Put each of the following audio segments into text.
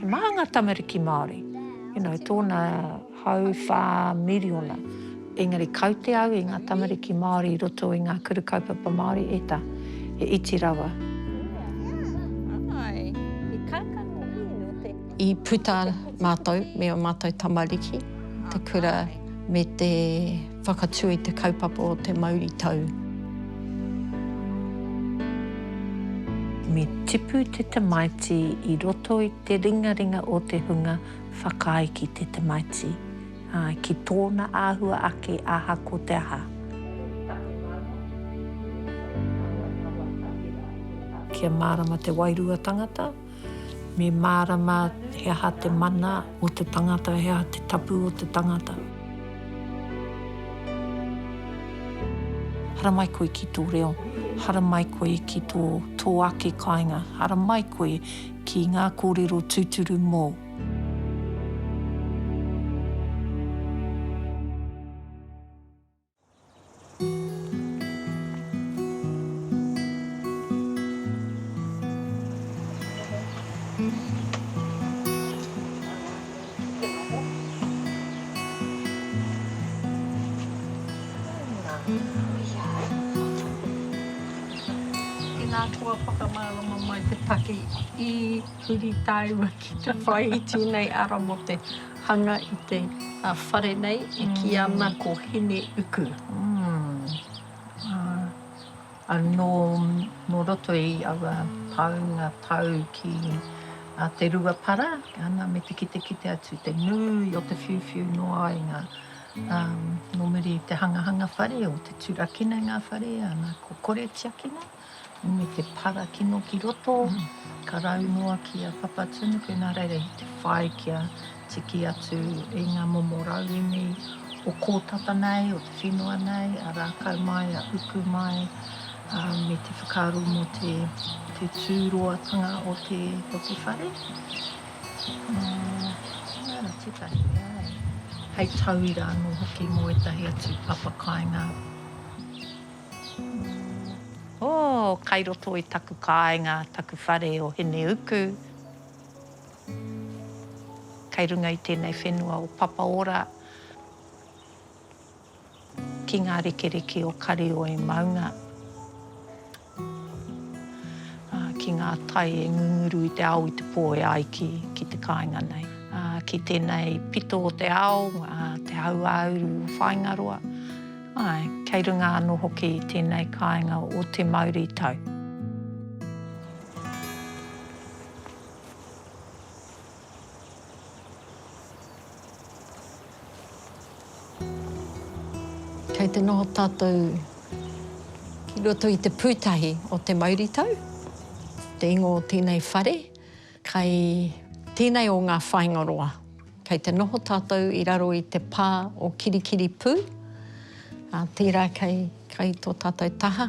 He maha ngā tamariki Māori. Tōna hau whā miriona. Engari kau te au i ngā tamariki Māori roto i ngā kuru kaupapa Māori he iti rawa. I puta mātou, me o mātou tamariki, te kura me te whakatui te kaupapa o Te Mauri Tau. Me tipu te tamaiti i roto i te ringa o te hunga whakaiki te tamaiti. Ki tōna āhua ake aha ko te aha. Kia mārama te wairua tangata, me mārama he aha te mana o te tangata, he aha te tapu o te tangata. Hara mai koe ki tō reo, hara mai koe ki tō ake kāinga, hara mai koe ki ngā kōrero tuturu mō. Nā tua whakamārama mai te take I huri tāua ki te whai I tēnei ara mo te hanga I te whare nei e ki ana ko Hineuku. No roto I awa paunga tau ki te rua para, ana me te kite atu te nui o te whiu no ainga. No meri te hanga whare o te turakina ngā whare, ana ko kore tiakina. Me te para kino ki roto, ka rau noa ki a papatunu, koe nā reira I te whai kia tiki atu I ngā momo rau imi, o kōtata nei, o te whenua nei, a rākau mai, a uku mai, me te whakaru mo te tūroatanga o te whare. Tētahi, hei tauira no hoki mo e tahi atu papakainga. Kai roto I taku kāinga, taku whare o Hineuku. Kai runga I tēnei whenua o papa ora. Ki ngā rekereke o kare o I maunga. Ki ngā tai e ngunguru I te ao I te pō e ai ki te kāinga nei. Ki tēnei pito o te ao, te hauauru whaingaroa. Kei runga anō hoki I tēnei kāinga o Te Mauri Tau. Kei te noho tātou ki roto I te pūtahi o Te Mauri Tau, te ingo o tēnei whare, kei tēnei o ngā whaingaroa. Kei te noho tātou I raro I te pā o kirikiri pū, tērā kei tō tātou taha.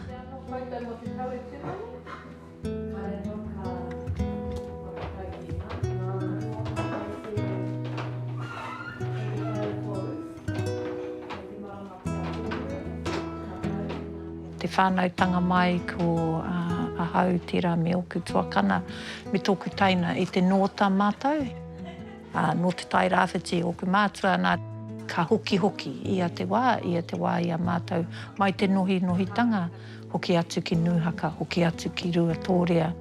Te whānautanga mai ko ahau tērā me oku tuakana me tōku taina I te nota mātou. No te tai rāwhiti oku mātua nā ka hoki ia te wā I a mātou mai te nohitanga hoki atu ki Nūhaka, hoki atu ki Ruatoria.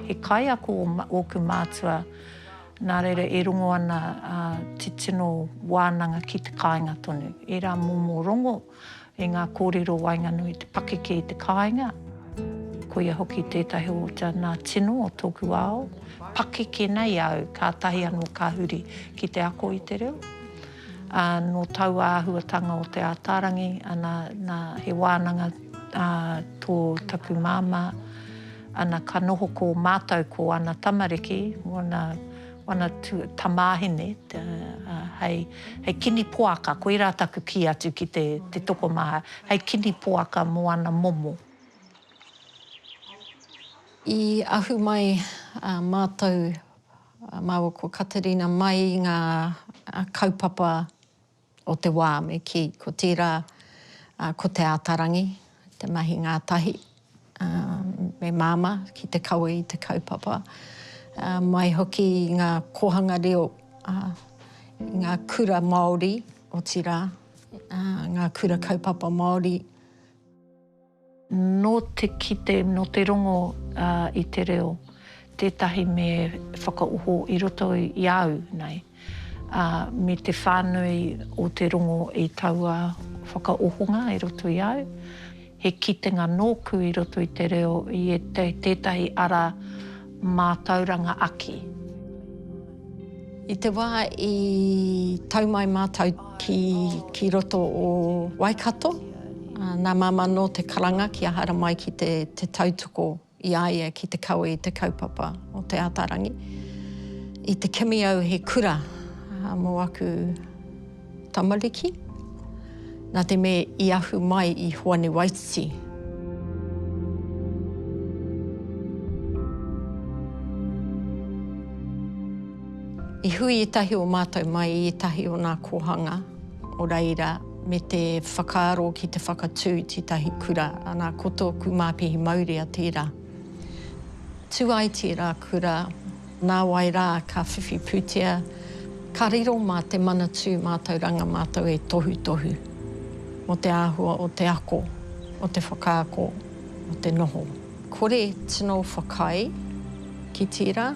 He kai ako o oku mātua nā reira e rongo ana te tino wānanga ki te kāinga tonu. E rā momo rongo e ngā kōrero wainganui te pakeke I te kāinga. Koia hoki tētahi o nā tino o tōku ao. Pakeke nei au ka tahi anō kahuri ki te ako I te reo. No tau āhuatanga o te ātārangi, ana he wānanga tō taku māma, ana ka noho ko mātou ko ana tamariki, wana tamāhine, hei kini poaka, ko I rā taku ki atu ki te tokomaha, hei kini poaka mo ana momo. I ahu mai mātou, māua ko Katerina mai ngā kaupapa o te wā me ki, ko tērā, ko te ātarangi, te mahi ngā tahi, me māma ki te kaua I te kaupapa. mai hoki ngā kohanga reo, ngā kura Māori, otira, ngā kura kaupapa Māori. No te kite, no te rongo i te reo, tētahi me whakauho i roto i au nei. Me te whānui o te rongo i taua whakaohonga i roto i au. He kitenga nōku i roto i te reo i tētahi ara mātauranga aki. I te wā i tau mai mātau ki roto o Waikato, nā mama no te karanga ki ahara mai ki te tautoko i aia ki te kaua i te kaupapa o te atarangi. I te kimi au he kura mō aku tamariki, nā te me i ahu mai i Hoane Waititi. I hui i tahi o mātou mai i tahi o nā kohanga o reira me te whakaaro ki te whakatū ti tahi kura, nā koto ku māpihi Mauri a tērā. Tū ai tērā kura, nā wai rā ka whiwhi pūtea, ka riro mā te manatū mātauranga mātou e tohu tohu. O te āhua, o te ako, o te whakaako, o te noho. Kore tino whakai ki tērā,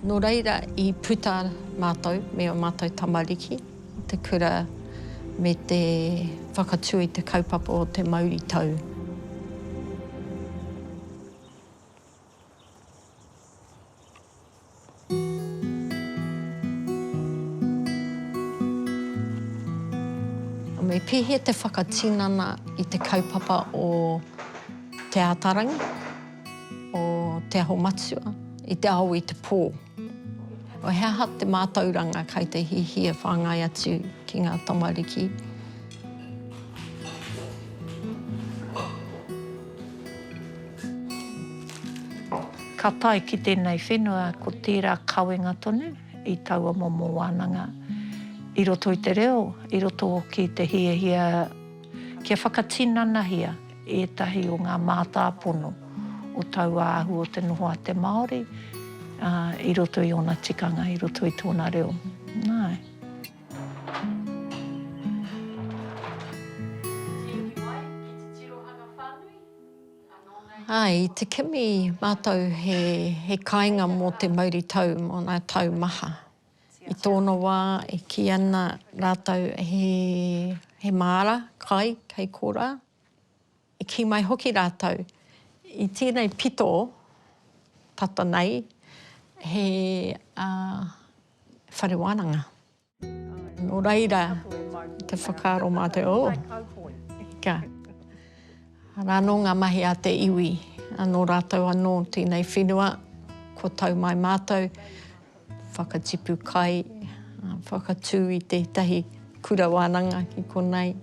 no reira i puta mātou, me o mātou tamariki, te kura me te whakatū i te kaupapa o Te Mauri Tau. Me pihe te whakatinana i te kaupapa o te atarangi, o te aho matua, i te ao i te pō. O hea ha te mātauranga kai te hihia whāngai atu ki ngā tamariki. Ka tai ki tēnei whenua ko tērā kauenga tonu i taua momo wānanga. I roto i te reo, i roto ki te hia kia whakatinanahia ētahi o ngā mātāpono o taua ahu o te noho a te Māori, i roto i ona tikanga, i roto i tōna reo. Nai. Ai, te kimi mātou he kāinga mō Te Mauri Tau, mō ngā taumaha. I tōna wā, e ki ana rātou he māra kai, kei kōrā. E ki mai hoki rātou, i tēnei pito, tata nei, he whare wānanga. Nō reira, te whakaaro mā te o. Ka. Rāno ngā mahi a te iwi, anō rātou anō tēnei whenua, ko tau mai mātou, whakatipu kai, whakatū i tētahi kura wānanga ki konei.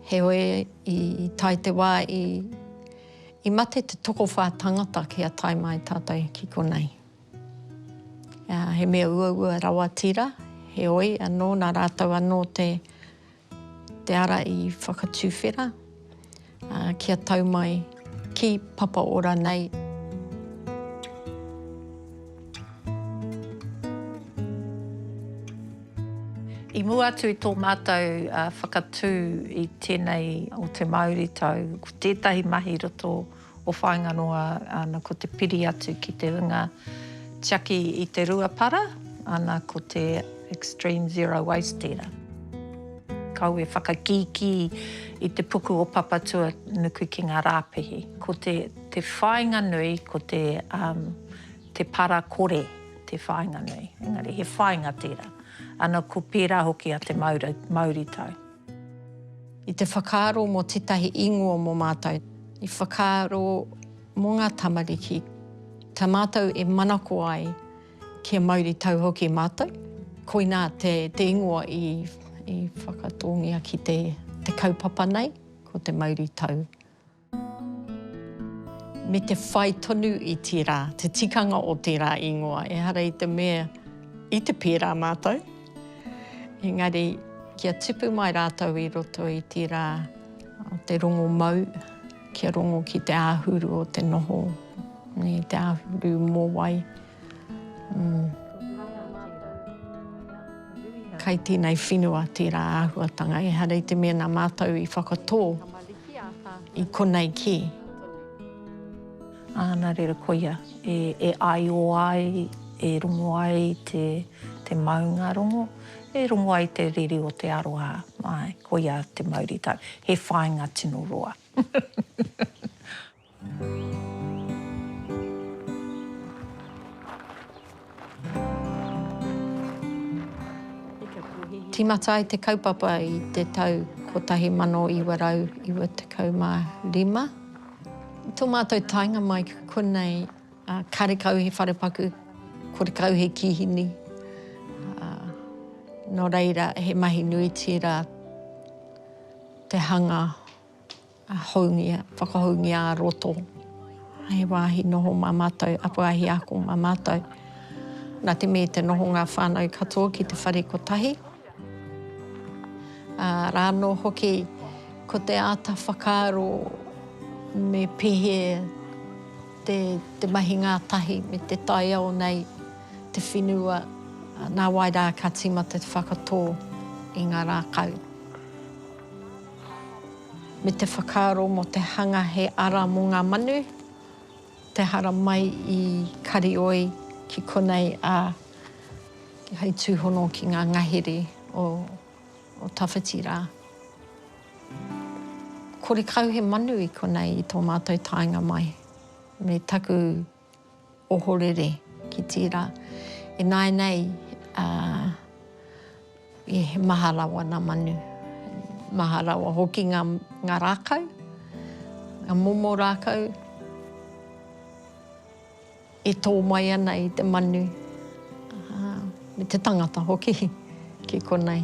He oe i tai te wā i mate te toko whā tangata ki a tai mai tātou ki konei. He mea ua rawa tira, he oe anō nā rātou anō te ara i whakatū whera, kia tau mai ki papa ora nei. I mua atu i tō mātou whakatū i tēnei o Te Mauri Tau, ko tētahi mahi roto o whainganoa, ana ko te piri atu ki te unga tiaki i te ruapara, ana ko te extreme zero waste tera. Kau e whakakiki i te puku o papatua nuku ki ngā rāpehi. Ko te whainga nui, ko te para kore, te whainga nui. Engari, he whainga tera. Ana ko pērā hoki a Te Mauri Tau. I te whakaaro mō tētahi ingoa mō mātou, i whakaaro mō ngā tamariki, tā mātou e manako ai kia Mauri Tau hoki mātou. Koina te ingoa i whakatongia ki te kaupapa nei, ko Te Mauri Tau. Me te whai tonu i tērā, te tikanga o tērā ingoa, e hara i te mea i te pērā mātou. Engari, kia tipu mai rātou i roto i tērā te rongo mau, kia rongo ki te āhuru o te noho, ni te ahuru mō wai. Kai tēnei whenua tērā āhuatanga, e harei te mea nā mātou i whakatō i konei ki. Nā reira koia, e ai o ai, e rungo ai te maunga rongo, e rungo ai te riri o te aroha, mai, koia te Mauri Tau. He whāinga tino roa. Tīmata ai te kaupapa i te tau kotahi mano iwa rau, iwa tekau mā rima. Tō mātou tainga mai konei karekau he wharepaku, korekau he kihini. Nō reira he mahi nui tira te hanga haungia, whakahaungia a roto. He wāhi noho mā mātou, apuahi ako mā mātou. Nā te me te noho ngā whānau katoa ki te whare kotahi. Rāno hoki ko te āta whakaaro me pehe te mahi ngā tahi me te taiao nei te whenua nā wairā ka tīmata te whakatō i ngā rākau. Me te whakaaro mo te hanga he ara mō ngā manu, te hara mai i karioi ki konei hei tūhono ki ngā ngahere o tawhiti rā. Kore kau he manu i konei i tō mātou tainga mai, me taku ohorere ki tērā. E nai nei, he maharawa nā manu. Maharawa hoki ngā rākau, ngā momo rākau, e tō mai ana i te manu, me te tangata hoki ki konei.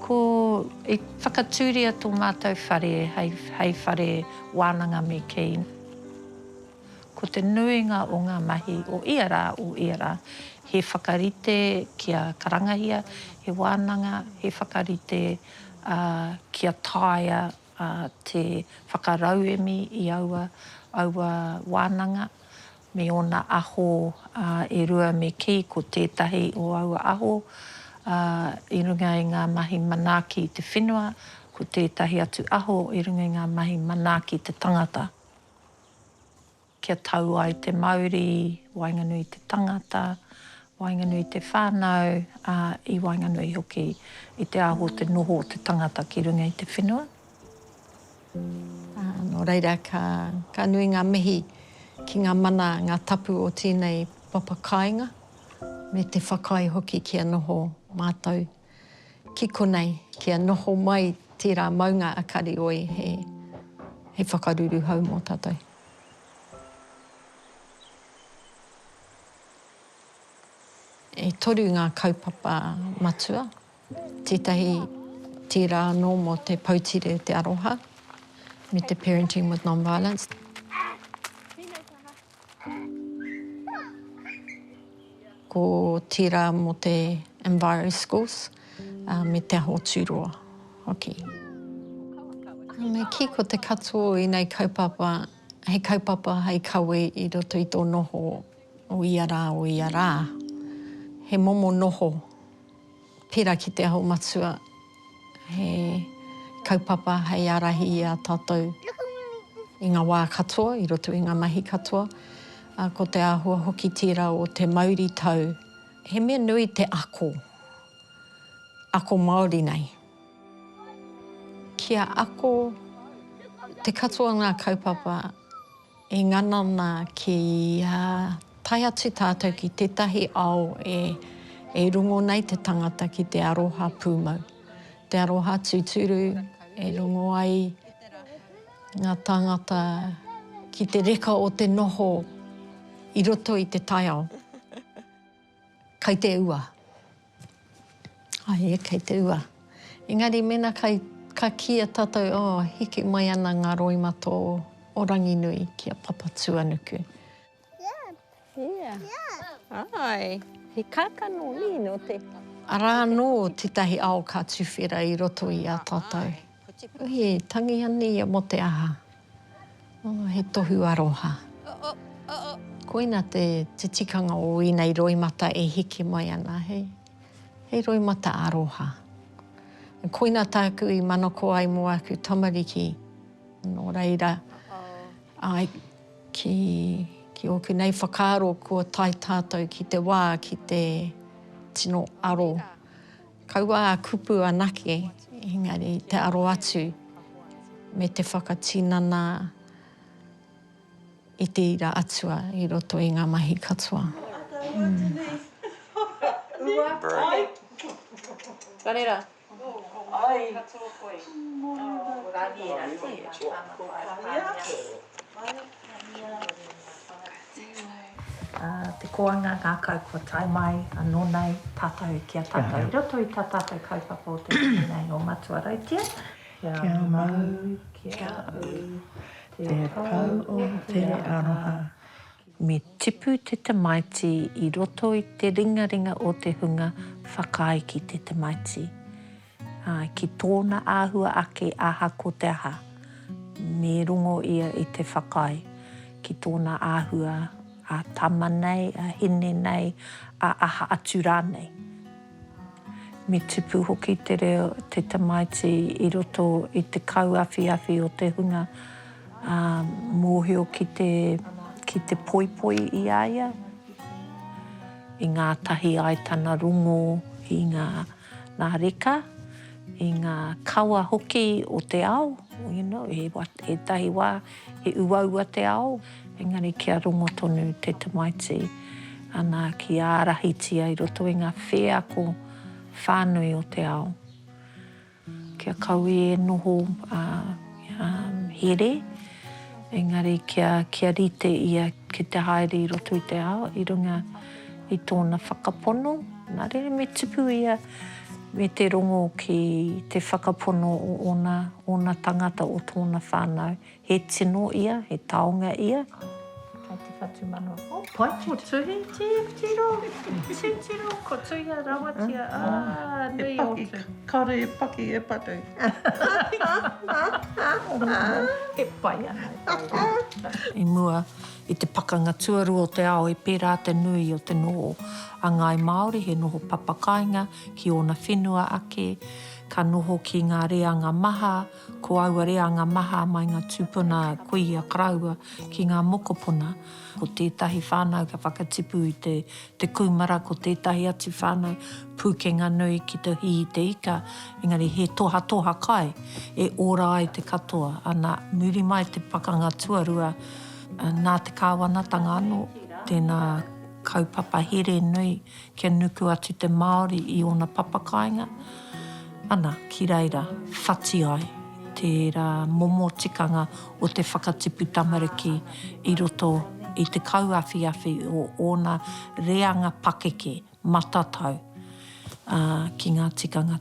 Ko e whakatūria tō mātou whare, hei whare wānanga me kei. Ko te nuinga o ngā mahi o ia rā, he whakarite kia karangahia, he wānanga, he whakarite kia taia te whakarauemi i aua wānanga, me ona aho e rua me ki ko tētahi o aua aho, i runga i ngā mahi manaki i te whenua, ko tētahi atu aho i runga i ngā mahi manaki i te tangata. Kia tau ai te Māori, wainganui te tangata, wainganui te whānau, i wainganui hoki i te aho te noho te tangata ki runga i te whenua. Nō reira ka nui ngā mihi ki ngā mana, ngā tapu o tēnei papakainga, me te whakai hoki kia noho mātou ki konei, kia noho mai tērā maunga a karioi he whakaruru hau mō tātou. E toru ngā kaupapa matua, tētahi tērā anō mō te pautire te aroha, me te parenting with non-violence. Ko tērā mō te enviro schools, me te aho tūroa hoki. Me ki ko te katoa i nei kaupapa, hei kaupapa hei kawe i roto i tō noho o ia rā. He momo noho, pera ki te aho matua, he kaupapa hei arahi i a tātou i ngā wā katoa, i roto i ngā mahi katoa. Ko te āhua hoki tira o Te Mauri Tau. He mea nui te ako Māori nei. Kia ako, te katoa ngā kaupapa, e nganana ki tai atu tātou ki tētahi ao e rungo nei te tangata ki te aroha pūmau. Te aroha tuturu, e rungo ai ngā tangata ki te reka o te noho i roto i te taiao. Kei te ua. Kei te ua. Engari, mena ka kia tātou, hiki mai ana ngā roimato o Ranginui kia papatuanuku. Ai, he kākano ni no te... Arā nō tētahi ao ka tuwhera i roto i a tātou. He tangi ani mo te aha. He tohu aroha. Koina te tikanga o inei roimata e hiki mai ana, hei. Hei roimata aroha. Koina tāku I manako ai mo aku tamariki. Nō reira, ai ki oku nei whakaaro kua tai tātou ki te wā, ki te tino aro. Kaua a kupu anake, engari te aro atu, me te whakatinana I te ira atua I roto I ngā mahi katoa. Karera. Te koanga ngā kau kua tai mai, anō nei tātou kia tātou. I roto I tā tātou kaupapa o te nei o matua rautia. Kia mau, kia au, te pau o te aroha. Me tipu te tamaiti I roto I te ringaringa o te hunga whakai ki te tamaiti. Ki tōna āhua ake aha ko te aha. Me rongo ia I te whakai. Ki tōna āhua a tama nei, a hine nei, a aha atu rānei. Me tipu hoki te reo te tamaiti I roto I te kauawhi o te hunga mōhio ki te poipoi I aia. I ngā tahi ai tana rongo I ngā reka, I ngā kaua hoki o te ao, you know, he tahi wā, he uaua te ao. Engari kia rongo tonu te tamaiti, ana ki ārahitia I roto I ngā whēako whānui o te ao. Kia kaue noho here, engari kia rite ia ki te haere I roto I te ao, I runga I tōna whakapono. Nā rere me tipu ia me te rongo ki te whakapono o ona tangata o tōna whānau. He tino ia, he taonga ia. Kai te whatu mano. O, pai ko tuhi, tiro, ko tuhi a rawatia. Nui o tu. Kare e paki e patu. He pai ana. I mua, I te pakanga tuaru o te ao, I pērā te nui o te noho. A ngai Māori, he noho papakainga, ki ona whenua ake, ka noho ki ngā reanga maha, ko aua reanga maha mai ngā tūpuna kuia karaua ki ngā mokopuna. Ko tētahi whānau ka whakatipu I te kumara, ko tētahi atu whānau pūkenga nui ki te hi I te ika. Engari he toha kai, e ora ai te katoa. Ana muri mai te pakanga tuarua, nā te kāwanatanga anō, tēnā kaupapa here nui, kia nuku atu te Māori I ona papakainga. Ana, ki reira, whati ai, tērā momo tikanga o te whakatipu tamariki I roto I te kauawhi o ona reanga pakeke, matatau, ki ngā tikanga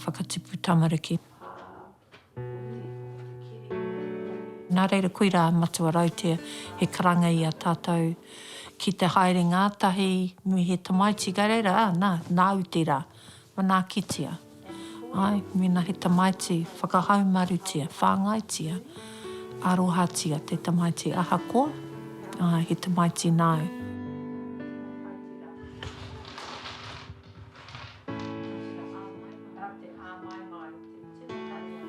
whakatipu tamariki. Nā reira koira matua rautia, he karanga I a tātou ki te haere ngātahi, me he tamaiti ka reira, nā utira, nā kitia. Ai, mena he tamaiti, whakahaumarutia, whāngaitia, arohatia te tamaiti ahakoa, he tamaiti nau.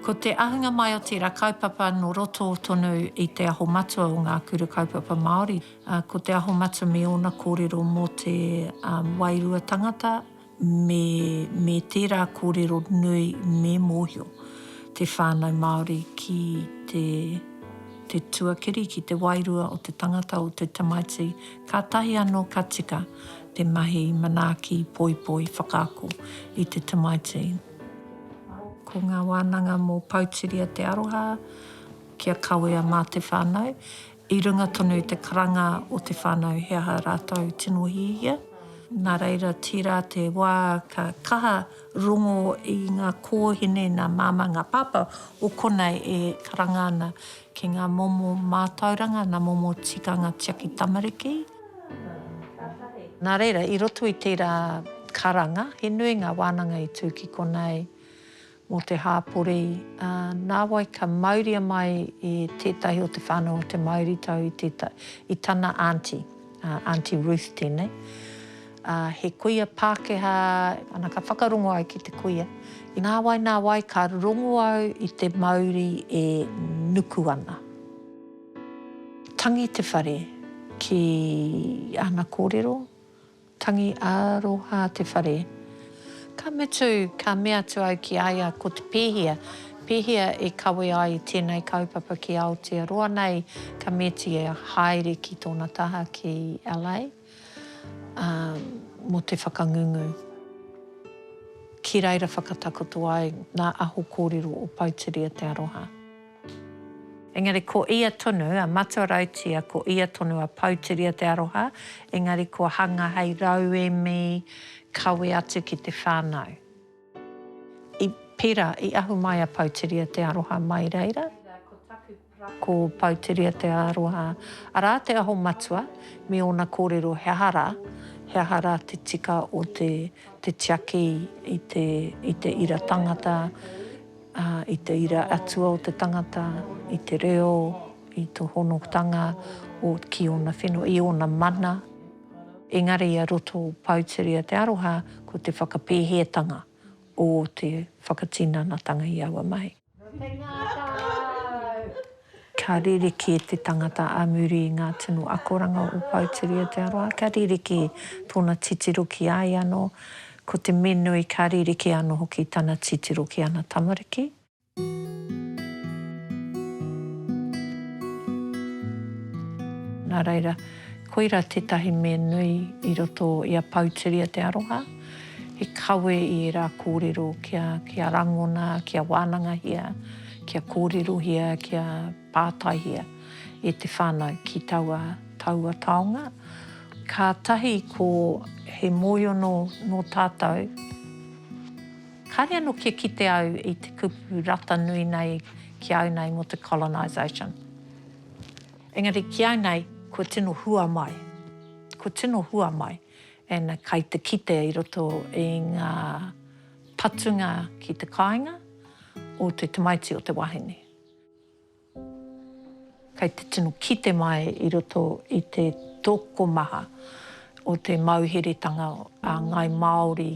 Ko te ahunga mai o tira kaupapa no roto tonu I te aho matua o ngā kura kaupapa Māori. Ko te aho matua me ona kōrero mō te wairua tangata, me tērā kōrero nui me mōhio. Te whānau Māori ki te tuakiri, ki te wairua o te tangata o te tamaiti. Ka tahi anō ka tika te mahi manaaki poipoi whakaako I te tamaiti. Ko ngā wānanga mō pautiria te aroha, kia kawea mā te whānau. I runga tonu te karanga o te whānau he aha rātou tino hihia. Nā reira tira te wā ka kaha rongo I ngā kōhine nā māmanga papa o konei e karanga ana ki ngā momo mātauranga, ngā momo tikanga tiaki tamariki. Nā reira, I roto I tērā karanga, he nui ngā wānanga I tū ki konei. mō te hāpori. Nā wai ka mauria mai i tētahi o te whānau o Te Mauri Tau i tana auntie, Auntie Ruth tēnei. He kuia Pākehā, ana ka whakarongo au ki te kuia. Nā wai ka rongo au i te Mauri e nuku ana. Tangi te whare ki ana kōrero, tangi aroha te whare. Ka mea atu au ki aia ko te pēhia. Pēhia e kawe ai i tēnei kaupapa ki Aotearoa nei, ka meti e haere ki tōna taha ki LA. Mo te whakangungu. Ki reira whakatakoto ai nā aho kōrero o Pauteria te aroha. Engari ko ia tonu, a matua rautia, ko ia tonu a Pauteria te aroha, engari ko hanga hei rau e mi, kawe atu ki te whānau. I pera, i ahu mai a Pauteria te aroha mai reira. Ko Pauteria te aroha, arā te aho matua, me ona kōrero he hara te tika o te tiaki i te ira tangata, i te ira atua o te tangata, i te reo, i te honotanga o ki ona whenua, i ona mana. Engari a roto Pauteria te aroha ko te whakapēhetanga o te whakatinanatanga i aua mai. Ka ririki te tangata a muri i ngā tino akoranga o Pauteria te aroha. Ka ririki tōna titiro ki ai anō. Ko te menui ka ririki anō hoki tāna titiro ki ana tamariki. Nā reira, koira tētahi mea nui i roto i a Pauteria te aroha. He kawe i rā kōrero kia rangona, kia waihangahia, kia kōrerohia, kia pātaihia e te whānau ki taua taonga. Ka tahi ko he moio no tātou. Kāre anō kia kite au i te kupu rata nui nei ki au nei mo te colonization. Engari ki au nei, ko tino hua mai. Ko tino hua mai. And kai te kite i roto i ngā patunga ki te kāinga o te tamaiti o te wahine. Kai te tino kite mai i roto i te tokomaha o te mauheretanga a ngai Māori.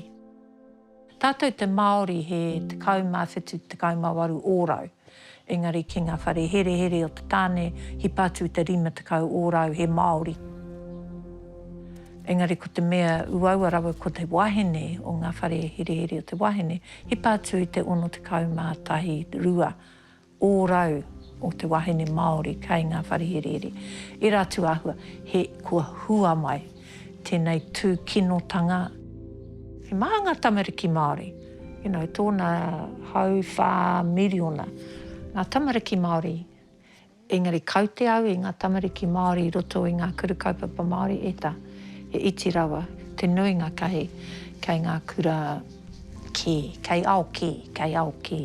Tātou te Māori he te kaumawhitu, te kaumawaru ōrau. Engari ki ngā whare here o te tāne, hi pātu te rima te kau ōrau he Māori. Engari ko te mea uaua rawa ko te wahine o ngā whare here o te wahine, hi pātu te ono te kaumātahi rua ōrau o te wahine Māori kei ngā whare here. I rātu ahua, he kua hua mai tēnei tū kinotanga. He maha ngā tamariki Māori, tōna hau whā miriona. Ngā tamariki Māori, engari kaute au i ngā tamariki Māori roto i ngā kura kaupapa Māori eta. He iti rawa, te nuinga kei ngā kura kei ao ke.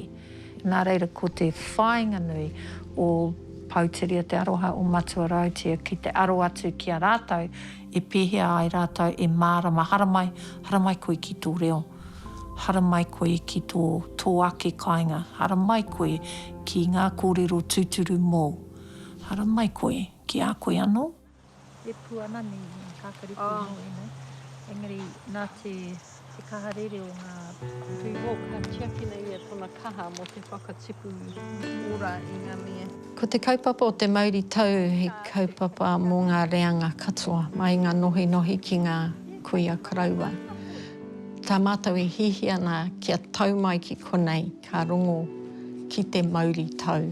Nā reira ko te whāinga nui o Pauteria te aroha o matua rautia ki te aro atu ki a rātou, e pēhea ai rātou e mārama, haramai koe ki tō reo, haramai koe ki tō ake kāinga, haramai koe ki ngā kōrero tuturu mō, haramai koe ki a koe anō. E puana ni kākariki no engari nā te kaharere o ngā tūho ka tiakina ia tōna kaha mo te whakatipu ora i ngā mea. Ko te kaupapa o Te Mauri Tau, he kaupapa mō ngā reanga katoa, mai ngā nohi ki ngā kuia karaua. Tā mātou e hihi ana kia tau mai ki konei, ka rongo ki Te Mauri Tau.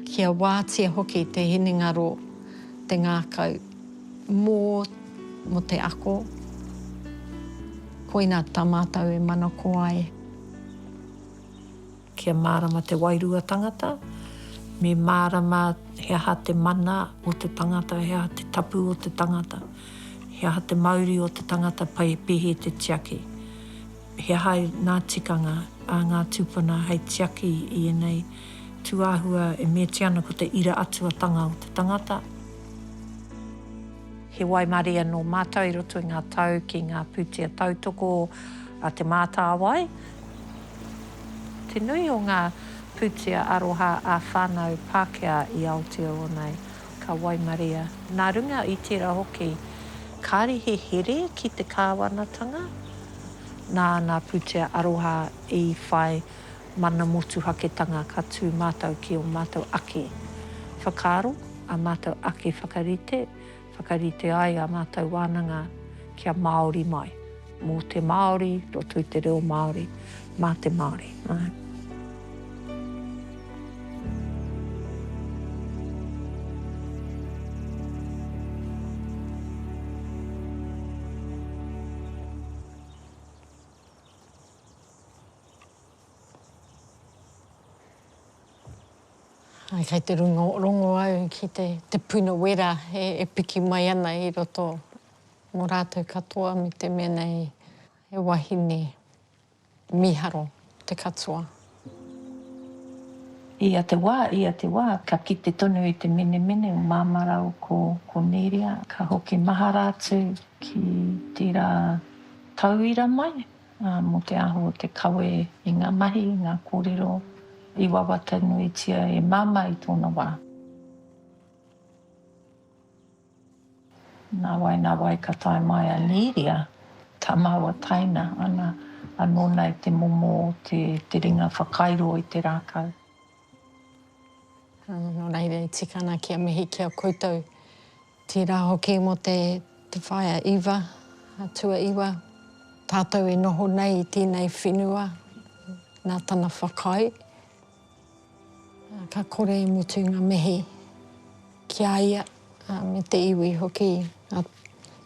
Kia wātia hoki te hinengaro, te ngākau, mō te ako, koina tā mātou e mana ko ai. Kia mārama te wairua tangata, me mārama he aha te mana o te tangata, he aha te tapu o te tangata, he aha te mauri o te tangata pai pehe te tiaki. He aha ngā tikanga a ngā tūpuna hei tiaki i enei tuāhua e me te ana ko te ira atuatanga o te tangata. He waimaria no mātou i roto i ngā tau ki ngā pūtea tautoko a te mātā wai. Te nui o ngā pūtea aroha a whānau Pākehā i Aotearoa nei, ka Waimaria. Nā runga i tira hoki, kāre he here ki te kāwanatanga, nā pūtea aroha i whai mana motu haketanga ka tū mātou ki o mātou ake whakaaro, a mātou ake whakarite ai a mātou wānanga kia Māori mai. Mō te Māori, roto i te reo Māori, mā te Māori. Ai, kei te rongo au ki te puna wera e piki mai ana i roto mō rātou katoa me te mea nei e wahine miharo te katoa. Ia te wā, ka kite tonu i te mene o māmarau ko Nerea. Ka hoki maha rātu ki tira tauira mai, mo te aho te kawe i ngā mahi, ngā kōrero, i wawata nui tia e māma i tōna wā. Nā wai ka tae mai a Nerea, ta maua taina ana anōna i te momo o te ringa whakairo i te rākau. Nō reire, tikana kia mihi kia koutou. Tira hoki mo te whaia iwa, atua iwa. Tātou e noho nei i tēnei whenua, nā tana whakai. Ka kore i mutu ngā mihi kia ia me te iwi hoki,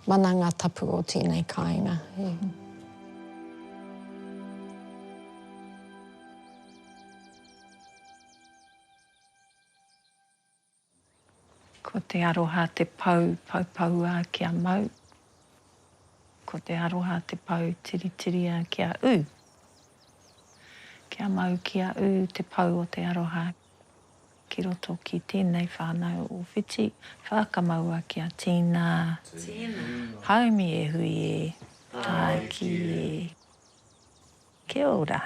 mana ngā tapu o tēnei kāinga. Ko te aroha te pau kia mau. Ko te aroha te pau tiri kia u. Kia mau kia u te pau o te aroha. Ki roto ki tēnei whānau o whiti, whakamaua kia tīna. Haumi e hui e, tāki e. Kia ora.